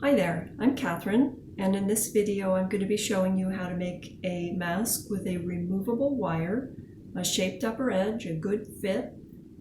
Hi there, I'm Catherine, and in this video I'm going to be showing you how to make a mask with a removable wire, a shaped upper edge, a good fit.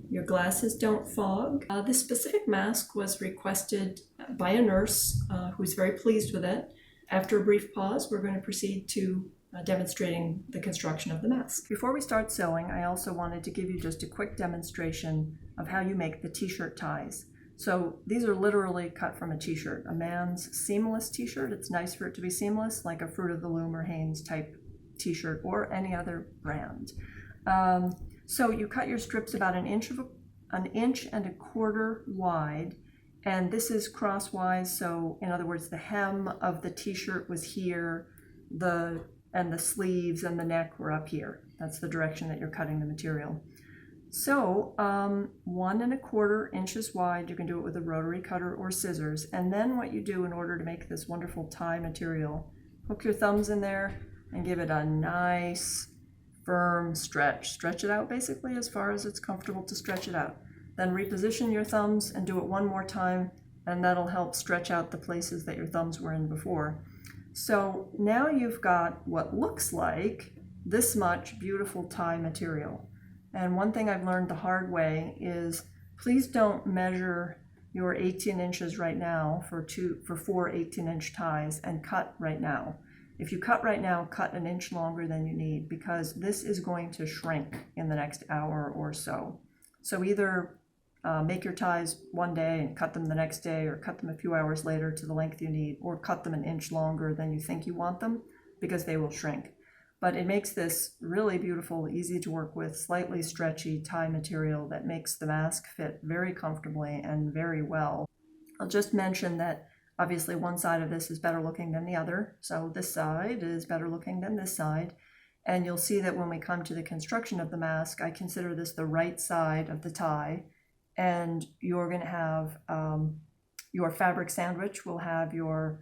Your glasses don't fog. This specific mask was requested by a nurse who's very pleased with it. After a brief pause, we're going to proceed to demonstrating the construction of the mask. Before we start sewing, I also wanted to give you just a quick demonstration of how you make the t-shirt ties. So these are literally cut from a t-shirt, a man's seamless t-shirt. It's nice for it to be seamless, like a Fruit of the Loom or Hanes type t-shirt or any other brand. So you cut your strips about an inch and a quarter wide, and this is crosswise. So in other words, the hem of the t-shirt was here, and the sleeves and the neck were up here. That's the direction that you're cutting the material. So 1 1/4 inches wide. You can do it with a rotary cutter or scissors. And then what you do in order to make this wonderful tie material, hook your thumbs in there and give it a nice firm stretch. Stretch it out basically as far as it's comfortable to stretch it out. Then reposition your thumbs and do it one more time, and that'll help stretch out the places that your thumbs were in before. So now you've got what looks like this much beautiful tie material. And one thing I've learned the hard way is please don't measure your 18 inches right now for 4 18-inch ties and cut right now. If you cut right now, cut an inch longer than you need, because this is going to shrink in the next hour or so. So either make your ties one day and cut them the next day, or cut them a few hours later to the length you need, or cut them an inch longer than you think you want them, because they will shrink. But it makes this really beautiful, easy to work with, slightly stretchy tie material that makes the mask fit very comfortably and very well. I'll just mention that obviously one side of this is better looking than the other. So this side is better looking than this side. And you'll see that when we come to the construction of the mask, I consider this the right side of the tie. And you're going to have your fabric sandwich will have your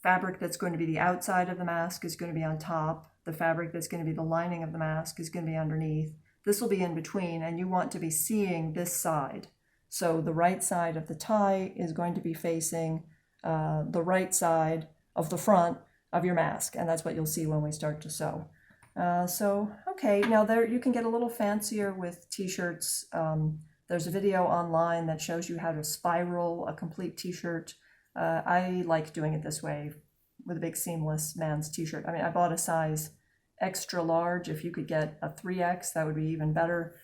fabric that's going to be the outside of the mask is going to be on top. The fabric that's going to be the lining of the mask is going to be underneath. This will be in between, and you want to be seeing this side. So the right side of the tie is going to be facing the right side of the front of your mask, and that's what you'll see when we start to sew. Okay, now there you can get a little fancier with t-shirts. There's a video online that shows you how to spiral a complete t-shirt. I like doing it this way with a big seamless man's t-shirt. I mean, I bought a size extra large. If you could get a 3X, that would be even better.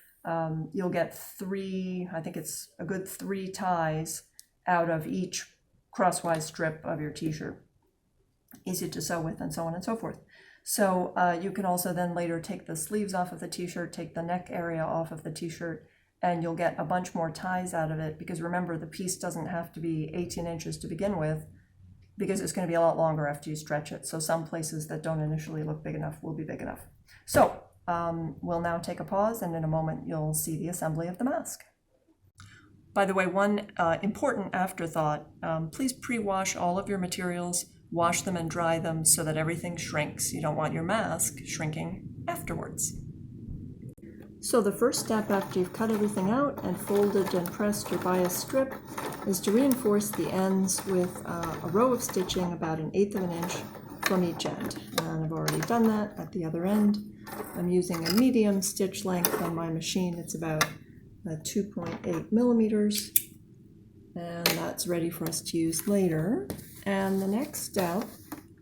You'll get I think it's a good 3 ties out of each crosswise strip of your t-shirt. Easy to sew with, and so on and so forth. So you can also then later take the sleeves off of the t-shirt, take the neck area off of the t-shirt, and you'll get a bunch more ties out of it, because remember, the piece doesn't have to be 18 inches to begin with, because it's going to be a lot longer after you stretch it. So some places that don't initially look big enough will be big enough. So we'll now take a pause, and in a moment you'll see the assembly of the mask. By the way, one important afterthought, please pre-wash all of your materials, wash them and dry them so that everything shrinks. You don't want your mask shrinking afterwards. So the first step after you've cut everything out and folded and pressed your bias strip is to reinforce the ends with a row of stitching about 1/8 of an inch from each end. And I've already done that at the other end. I'm using a medium stitch length on my machine. It's about 2.8 millimeters, and that's ready for us to use later. And the next step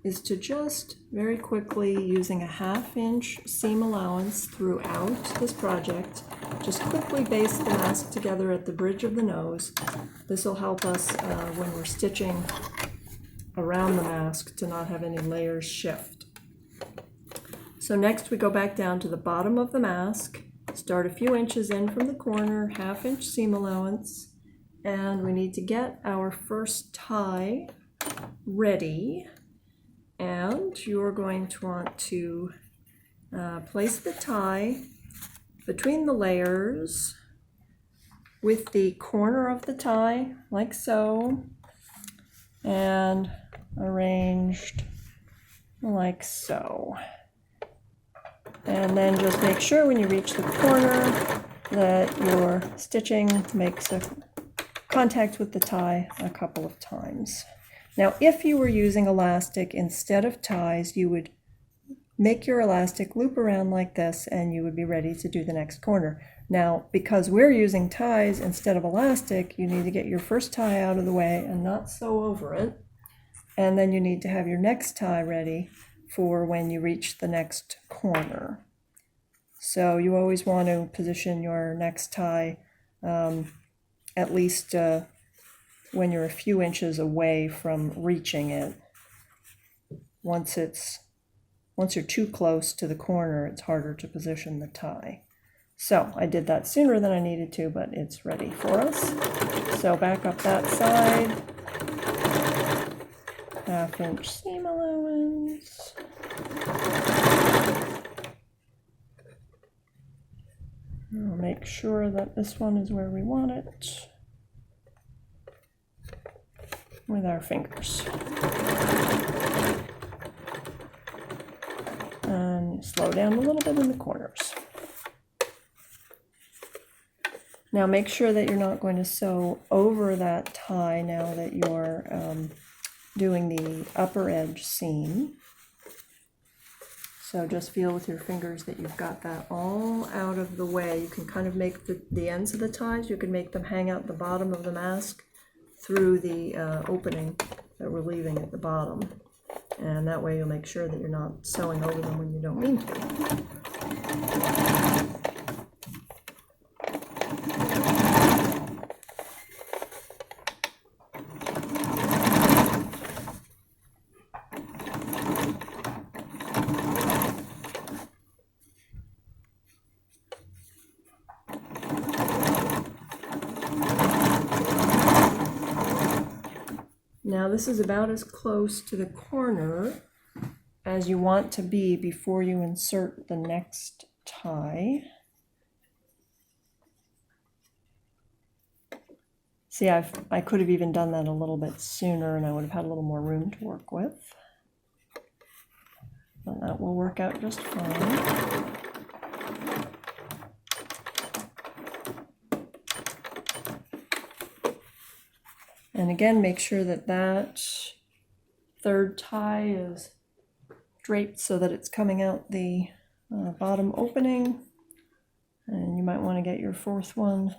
is to just very quickly, using a 1/2 inch seam allowance throughout this project, just quickly baste the mask together at the bridge of the nose. This will help us when we're stitching around the mask to not have any layers shift. So next we go back down to the bottom of the mask, start a few inches in from the corner, 1/2 inch seam allowance, and we need to get our first tie ready. And you're going to want to place the tie between the layers with the corner of the tie, like so, and arranged like so. And then just make sure when you reach the corner that your stitching makes a contact with the tie a couple of times. Now, if you were using elastic instead of ties, you would make your elastic loop around like this and you would be ready to do the next corner. Now, because we're using ties instead of elastic, you need to get your first tie out of the way and not sew over it. And then you need to have your next tie ready for when you reach the next corner. So you always want to position your next tie at least when you're a few inches away from reaching it. Once you're too close to the corner, it's harder to position the tie. So I did that sooner than I needed to, but it's ready for us. So back up that side, 1/2 inch seam allowance. We'll make sure that this one is where we want it with our fingers. And slow down a little bit in the corners. Now make sure that you're not going to sew over that tie now that you're doing the upper edge seam. So just feel with your fingers that you've got that all out of the way. You can kind of make the ends of the ties, you can make them hang out the bottom of the mask through the opening that we're leaving at the bottom. And that way you'll make sure that you're not sewing over them when you don't mean to. Now this is about as close to the corner as you want to be before you insert the next tie. See, I could have even done that a little bit sooner and I would have had a little more room to work with. But that will work out just fine. And again, make sure that that third tie is draped so that it's coming out the bottom opening. And you might want to get your fourth one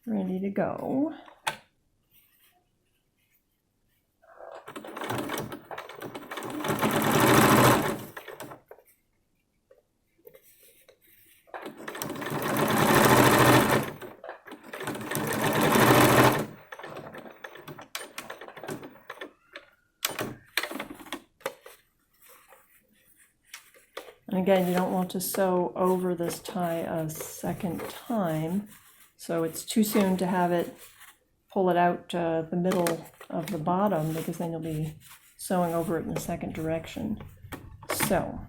ready to go. And again, you don't want to sew over this tie a second time, so it's too soon to have it pull it out the middle of the bottom, because then you'll be sewing over it in the second direction. So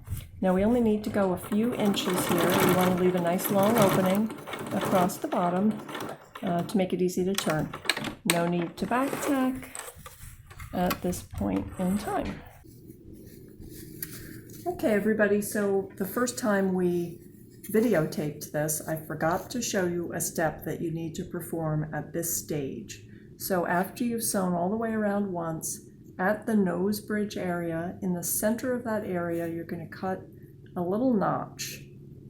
now we only need to go a few inches here. We want to leave a nice long opening across the bottom to make it easy to turn. No need to back tack at this point in time. Okay, everybody, so the first time we videotaped this, I forgot to show you a step that you need to perform at this stage. So after you've sewn all the way around once, at the nose bridge area, in the center of that area, you're going to cut a little notch,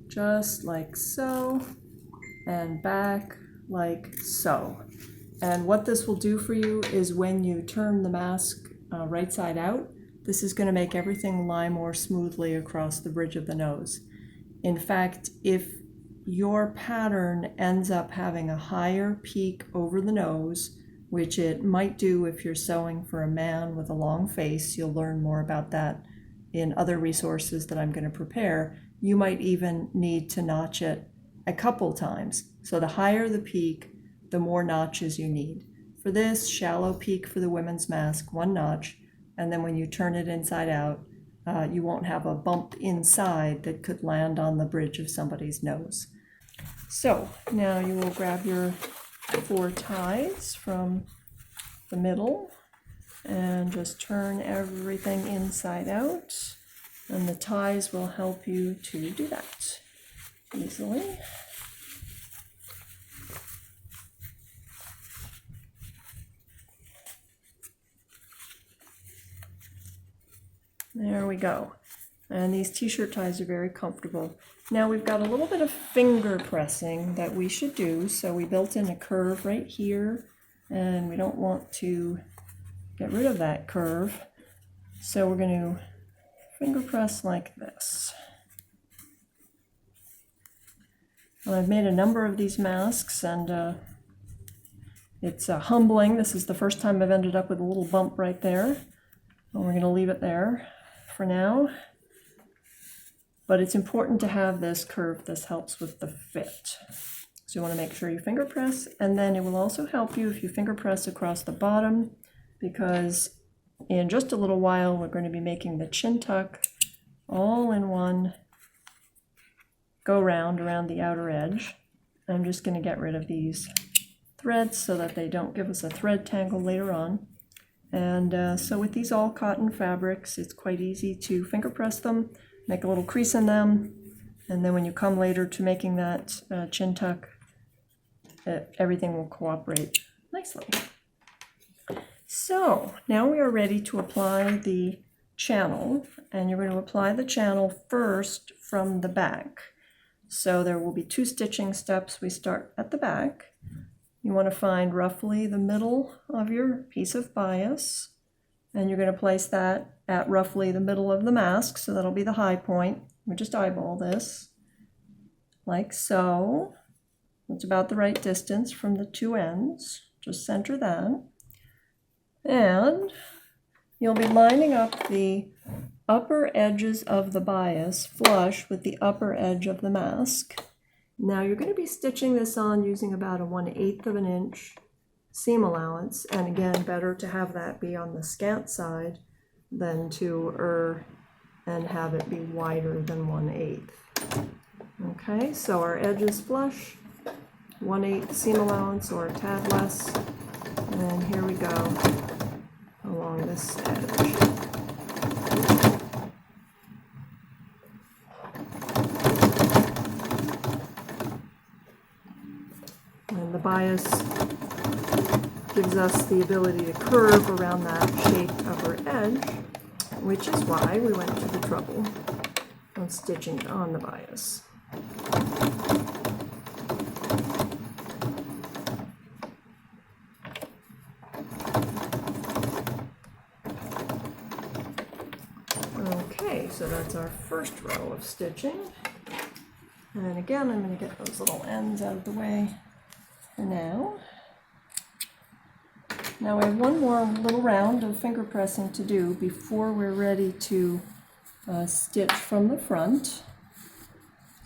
just like so, and back like so. And what this will do for you is when you turn the mask right side out, this is going to make everything lie more smoothly across the bridge of the nose. In fact, if your pattern ends up having a higher peak over the nose, which it might do if you're sewing for a man with a long face, you'll learn more about that in other resources that I'm going to prepare, you might even need to notch it a couple times. So the higher the peak, the more notches you need. For this, shallow peak for the women's mask, 1 notch. And then when you turn it inside out, you won't have a bump inside that could land on the bridge of somebody's nose. So now you will grab your 4 ties from the middle and just turn everything inside out. And the ties will help you to do that easily. There we go. And these t-shirt ties are very comfortable. Now we've got a little bit of finger pressing that we should do. So we built in a curve right here, and we don't want to get rid of that curve. So we're going to finger press like this. Well, I've made a number of these masks, and it's humbling. This is the first time I've ended up with a little bump right there. And we're going to leave it there for now. But it's important to have this curve. This helps with the fit. So you want to make sure you finger press, and then it will also help you if you finger press across the bottom, because in just a little while we're going to be making the chin tuck all in one go round around the outer edge. I'm just going to get rid of these threads so that they don't give us a thread tangle later on. And so with these all cotton fabrics, it's quite easy to finger press them, make a little crease in them, and then when you come later to making that chin tuck, everything will cooperate nicely. So now we are ready to apply the channel, and you're going to apply the channel first from the back. So there will be 2 stitching steps. We start at the back. You want to find roughly the middle of your piece of bias, and you're going to place that at roughly the middle of the mask, so that'll be the high point. We just eyeball this, like so. It's about the right distance from the 2 ends. Just center that. And you'll be lining up the upper edges of the bias flush with the upper edge of the mask. Now you're going to be stitching this on using about a 1/8 of an inch seam allowance, and again, better to have that be on the scant side than to err and have it be wider than 1/8. Okay, so our edge is flush, 1/8 seam allowance or a tad less, and here we go along this edge. And the bias gives us the ability to curve around that shaped upper edge, which is why we went to the trouble of stitching it on the bias. Okay, so that's our first row of stitching. And again, I'm going to get those little ends out of the way for now. Now we have one more little round of finger pressing to do before we're ready to stitch from the front.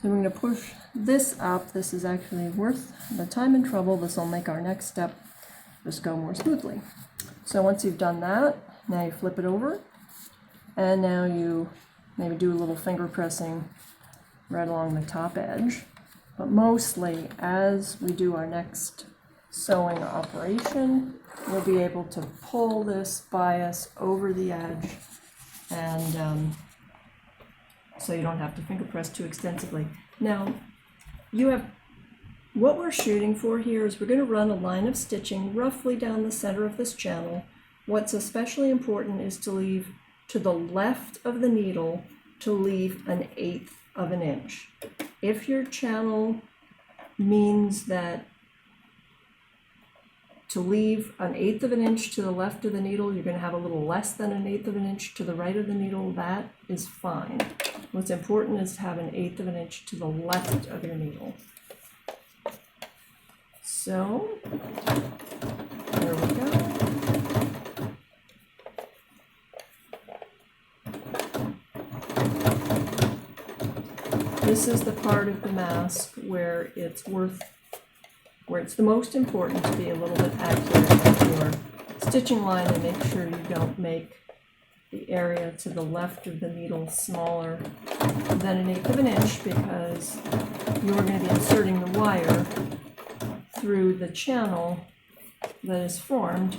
So we're going to push this up. This is actually worth the time and trouble. This will make our next step just go more smoothly. So once you've done that, now you flip it over, and now you maybe do a little finger pressing right along the top edge. But mostly, as we do our next sewing operation, we'll be able to pull this bias over the edge, and so you don't have to finger press too extensively. Now, what we're shooting for here is we're going to run a line of stitching roughly down the center of this channel. What's especially important is to leave to the left of the needle, to leave 1/8 of an inch. If your channel means that to leave 1/8 of an inch to the left of the needle, you're going to have a little less than 1/8 of an inch to the right of the needle, that is fine. What's important is to have 1/8 of an inch to the left of your needle. So, there we go. This is the part of the mask where it's the most important to be a little bit accurate with your stitching line and make sure you don't make the area to the left of the needle smaller than 1/8 of an inch, because you're going to be inserting the wire through the channel that is formed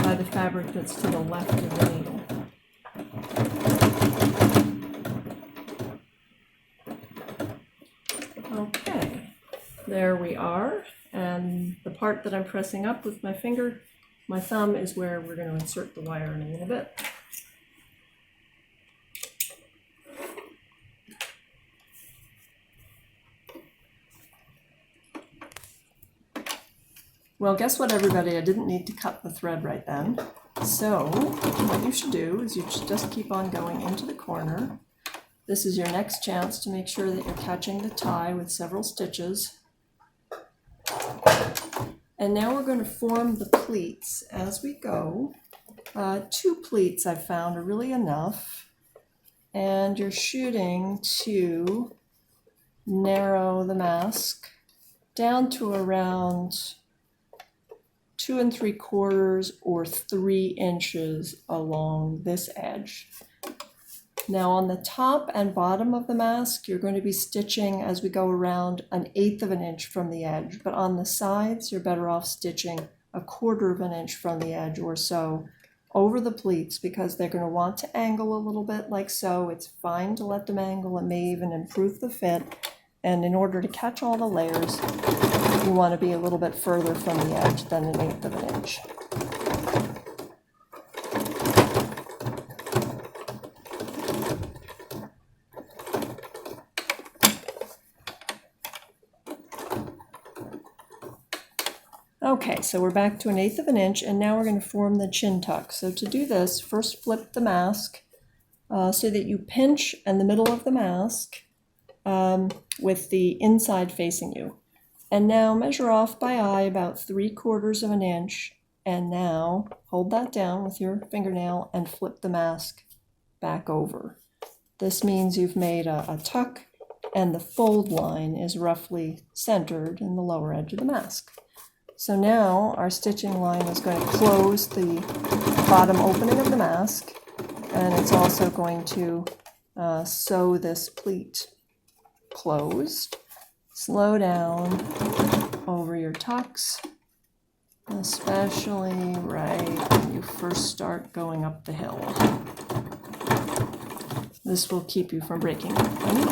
by the fabric that's to the left of the needle. Okay, there we are, and the part that I'm pressing up with my finger, my thumb, is where we're going to insert the wire in a little bit. Well, guess what, everybody? I didn't need to cut the thread right then. So what you should do is you should just keep on going into the corner. This is your next chance to make sure that you're catching the tie with several stitches. And now we're going to form the pleats as we go. 2 pleats I've found are really enough. And you're shooting to narrow the mask down to around 2 3/4 or 3 inches along this edge. Now on the top and bottom of the mask, you're going to be stitching as we go around 1/8 of an inch from the edge, but on the sides, you're better off stitching 1/4 of an inch from the edge or so over the pleats, because they're going to want to angle a little bit like so. It's fine to let them angle. It may even improve the fit. And in order to catch all the layers, you want to be a little bit further from the edge than 1/8 of an inch. Okay, so we're back to 1/8 of an inch, and now we're going to form the chin tuck. So to do this, first flip the mask so that you pinch in the middle of the mask with the inside facing you. And now measure off by eye about 3/4 of an inch, and now hold that down with your fingernail and flip the mask back over. This means you've made a tuck, and the fold line is roughly centered in the lower edge of the mask. So now our stitching line is going to close the bottom opening of the mask, and it's also going to sew this pleat closed. Slow down over your tucks, especially right when you first start going up the hill. This will keep you from breaking your needle.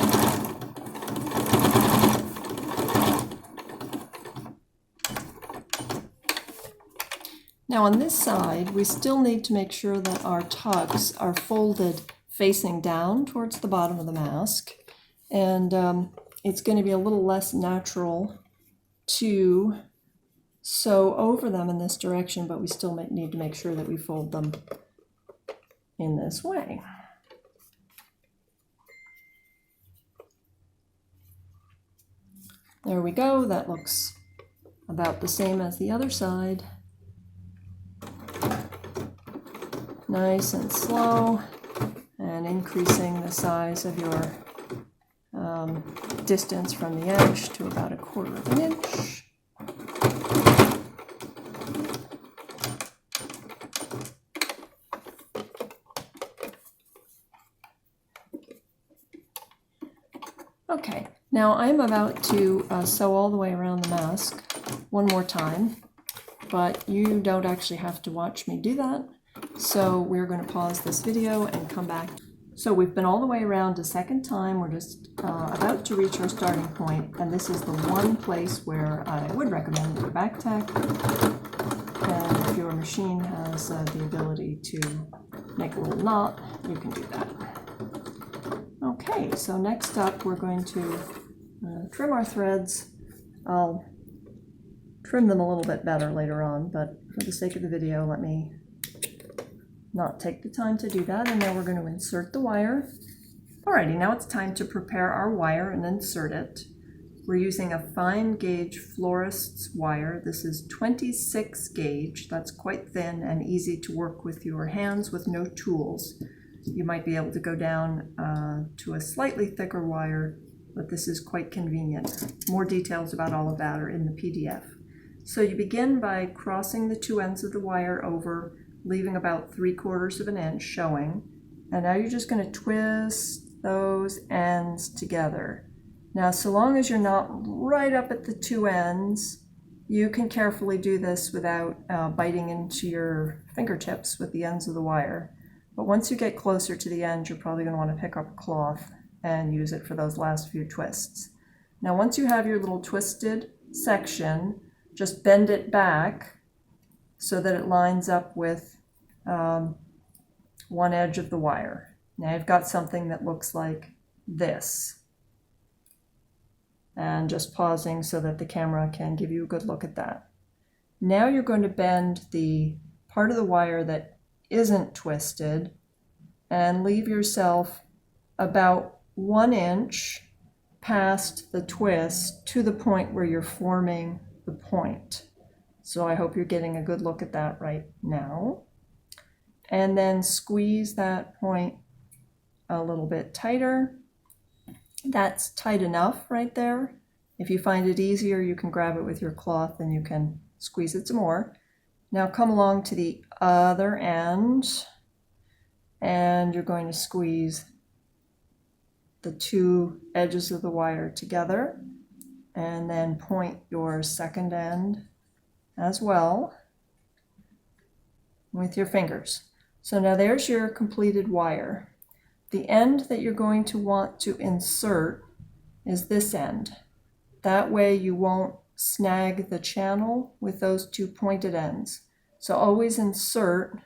Now on this side, we still need to make sure that our tucks are folded facing down towards the bottom of the mask, and it's going to be a little less natural to sew over them in this direction, but we still need to make sure that we fold them in this way. There we go. That looks about the same as the other side. Nice and slow, and increasing the size of your distance from the edge to about 1/4 of an inch. Okay, now I'm about to sew all the way around the mask one more time, but you don't actually have to watch me do that. So we're going to pause this video and come back. So we've been all the way around a second time. We're just about to reach our starting point, and this is the one place where I would recommend a back tack. And if your machine has the ability to make a little knot, you can do that. Okay, so next up we're going to trim our threads. I'll trim them a little bit better later on, but for the sake of the video, let me not take the time to do that. And now we're going to insert the wire. Alrighty, now it's time to prepare our wire and insert it. We're using a fine gauge florist's wire. This is 26 gauge. That's quite thin and easy to work with your hands with no tools. You might be able to go down to a slightly thicker wire, but this is quite convenient. More details about all of that are in the PDF. So you begin by crossing the 2 ends of the wire over, leaving about 3/4 of an inch showing. And now you're just going to twist those ends together. Now, so long as you're not right up at the 2 ends, you can carefully do this without biting into your fingertips with the ends of the wire. But once you get closer to the end, you're probably going to want to pick up a cloth and use it for those last few twists. Now, once you have your little twisted section, just bend it back so that it lines up with one edge of the wire. Now you've got something that looks like this. And just pausing so that the camera can give you a good look at that. Now you're going to bend the part of the wire that isn't twisted and leave yourself about 1 inch past the twist to the point where you're forming the point. So I hope you're getting a good look at that right now. And then squeeze that point a little bit tighter. That's tight enough right there. If you find it easier, you can grab it with your cloth and you can squeeze it some more. Now come along to the other end and you're going to squeeze the two edges of the wire together and then point your second end as well with your fingers. So now there's your completed wire. The end that you're going to want to insert is this end. That way you won't snag the channel with those two pointed ends. So always insert.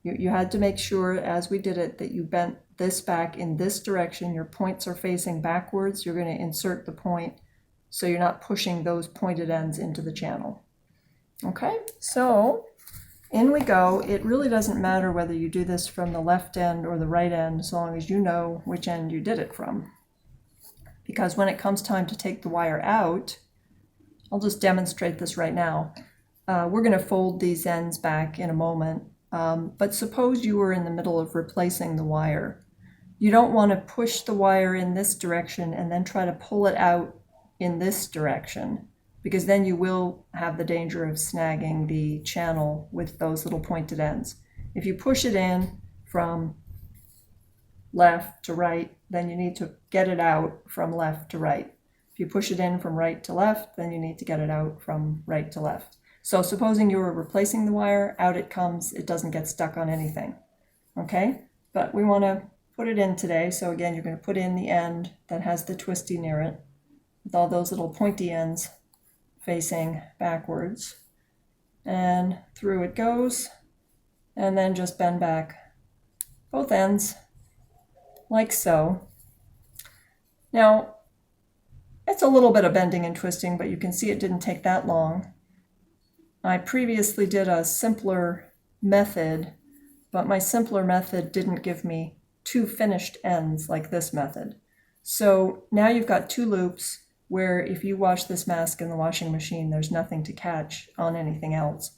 You had to make sure as we did it that you bent this back in this direction. Your points are facing backwards. You're going to insert the point so you're not pushing those pointed ends into the channel. Okay, so in we go. It really doesn't matter whether you do this from the left end or the right end as long as you know which end you did it from. Because when it comes time to take the wire out, I'll just demonstrate this right now. We're going to fold these ends back in a moment, but suppose you were in the middle of replacing the wire. You don't want to push the wire in this direction and then try to pull it out in this direction, because then you will have the danger of snagging the channel with those little pointed ends. If you push it in from left to right, then you need to get it out from left to right. If you push it in from right to left, then you need to get it out from right to left. So supposing you were replacing the wire, out it comes, it doesn't get stuck on anything. Okay, but we want to put it in today. So again, you're going to put in the end that has the twisty near it with all those little pointy ends facing backwards, and through it goes, and then just bend back both ends like so. Now it's a little bit of bending and twisting, but you can see it didn't take that long. I previously did a simpler method, but my simpler method didn't give me two finished ends like this method. So now you've got two loops where if you wash this mask in the washing machine, there's nothing to catch on anything else.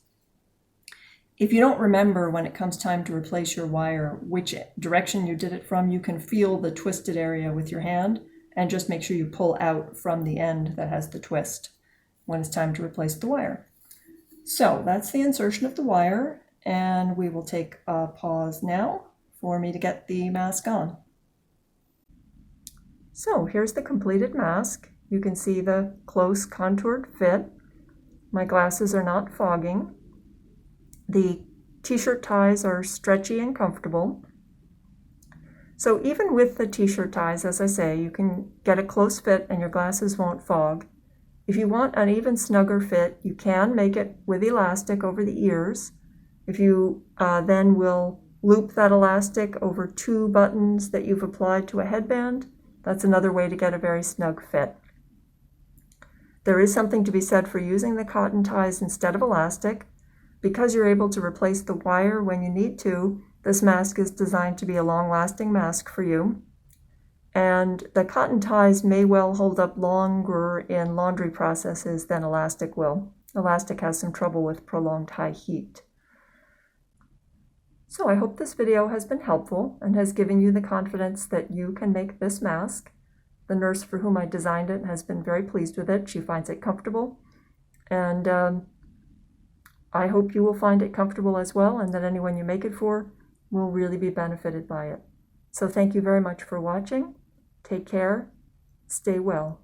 If you don't remember when it comes time to replace your wire which direction you did it from, you can feel the twisted area with your hand and just make sure you pull out from the end that has the twist when it's time to replace the wire. So that's the insertion of the wire, and we will take a pause now for me to get the mask on. So here's the completed mask. You can see the close contoured fit. My glasses are not fogging. The t-shirt ties are stretchy and comfortable. So even with the t-shirt ties, as I say, you can get a close fit and your glasses won't fog. If you want an even snugger fit, you can make it with elastic over the ears. If you then will loop that elastic over two buttons that you've applied to a headband, that's another way to get a very snug fit. There is something to be said for using the cotton ties instead of elastic. Because you're able to replace the wire when you need to, this mask is designed to be a long-lasting mask for you. And the cotton ties may well hold up longer in laundry processes than elastic will. Elastic has some trouble with prolonged high heat. So I hope this video has been helpful and has given you the confidence that you can make this mask. The nurse for whom I designed it has been very pleased with it. She finds it comfortable, and I hope you will find it comfortable as well, and that anyone you make it for will really be benefited by it. So thank you very much for watching. Take care. Stay well.